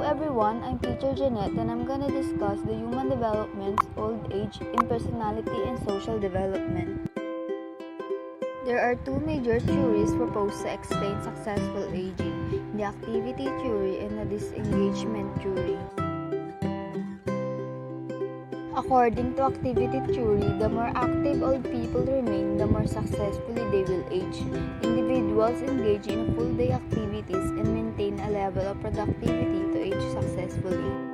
everyone, I'm teacher Jeanette and I'm gonna discuss the human developments, old age, impersonality, and social development. There are two major theories proposed to explain successful aging, the activity theory and the disengagement theory. According to activity theory, the more active old people remain, the more successfully they will age. Individuals engage in full-day activities and maintain a level of productivity to age successfully.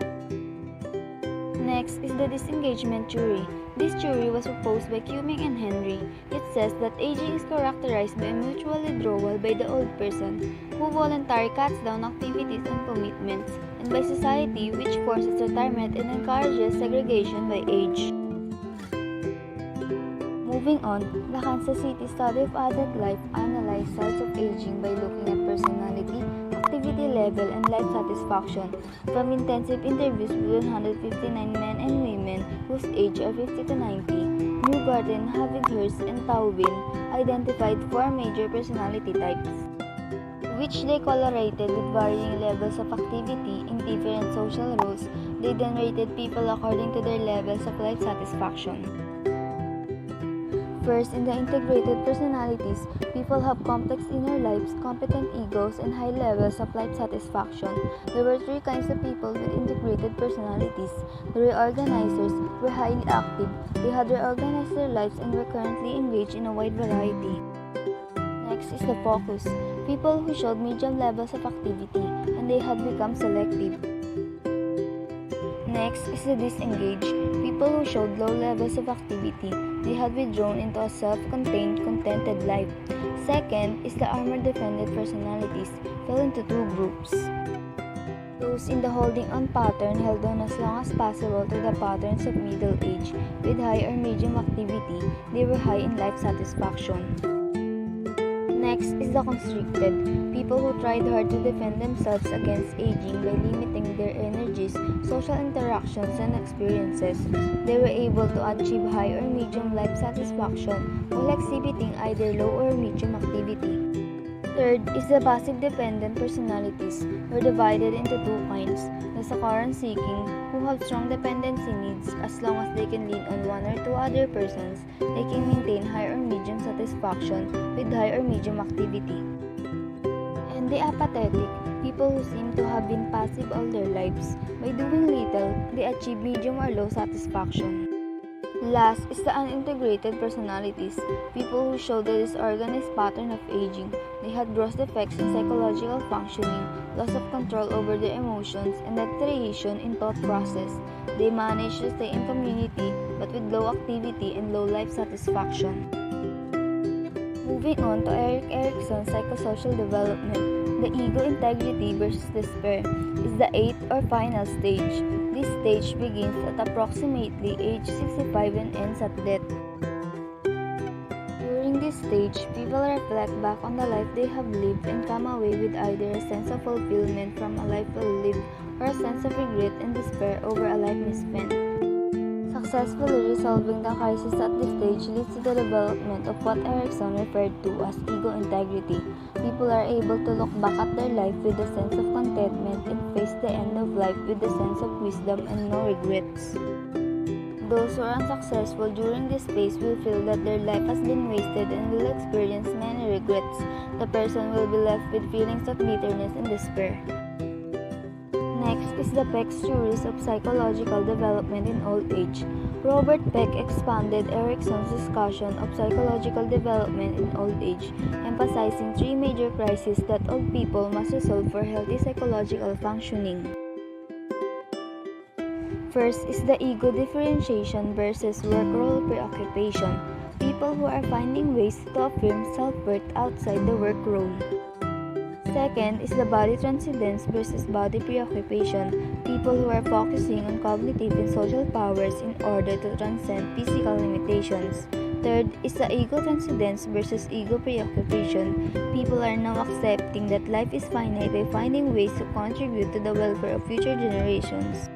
Next is the disengagement theory. This theory was proposed by Cumming and Henry. It says that aging is characterized by mutual withdrawal by the old person, who voluntarily cuts down activities and commitments, and by society, which forces retirement and encourages segregation by age. Moving on, the Kansas City Study of Adult Life analyzed signs of aging by looking at personality, activity level, and life satisfaction from intensive interviews with 159 men and women whose age are 50 to 90. Newgarden, Havighurst, and Taubin identified four major personality types, which they correlated with varying levels of activity in different social roles. They then rated people according to their levels of life satisfaction. First, in the integrated personalities, people have complex inner lives, competent egos, and high levels of life satisfaction. There were three kinds of people with integrated personalities. The reorganizers were highly active. They had reorganized their lives and were currently engaged in a wide variety. Next is the focus. People who showed medium levels of activity, and they had become selective. Next is the disengaged. People who showed low levels of activity, they had withdrawn into a self-contained, contented life. Second is the armor-defended personalities, fell into two groups. Those in the holding on pattern held on as long as possible to the patterns of middle age. With high or medium activity, they were high in life satisfaction. Next is the constricted, people who tried hard to defend themselves against aging by limiting their energies, social interactions, and experiences. They were able to achieve high or medium life satisfaction while exhibiting either low or medium activity. Third is the passive dependent personalities, were divided into two kinds, the Sakaran-seeking, who have strong dependency needs. As long as they can lean on one or two other persons, they can maintain high or medium satisfaction with high or medium activity. And the apathetic, people who seem to have been passive all their lives. By doing little, they achieve medium or low satisfaction. Last is the unintegrated personalities, people who show the disorganized pattern of aging. They had gross defects in psychological functioning, loss of control over their emotions, and deterioration in thought process. They managed to stay in community but with low activity and low life satisfaction. Moving on to Erik Erikson's psychosocial development, the ego integrity versus despair is the eighth or final stage. This stage begins at approximately age 65 and ends at death. During this stage, people reflect back on the life they have lived and come away with either a sense of fulfillment from a life well lived or a sense of regret and despair over a life misspent. Successfully resolving the crisis at this stage leads to the development of what Erikson referred to as ego integrity. People are able to look back at their life with a sense of contentment and face the end of life with a sense of wisdom and no regrets. Those who are unsuccessful during this phase will feel that their life has been wasted and will experience many regrets. The person will be left with feelings of bitterness and despair. Next is the Peck's theories of psychological development in old age. Robert Peck expanded Erikson's discussion of psychological development in old age, emphasizing three major crises that old people must resolve for healthy psychological functioning. First is the ego differentiation versus work role preoccupation, people who are finding ways to affirm self-worth outside the work role. Second is the body transcendence versus body preoccupation, people who are focusing on cognitive and social powers in order to transcend physical limitations. Third is the ego transcendence versus ego preoccupation, people are now accepting that life is finite by finding ways to contribute to the welfare of future generations.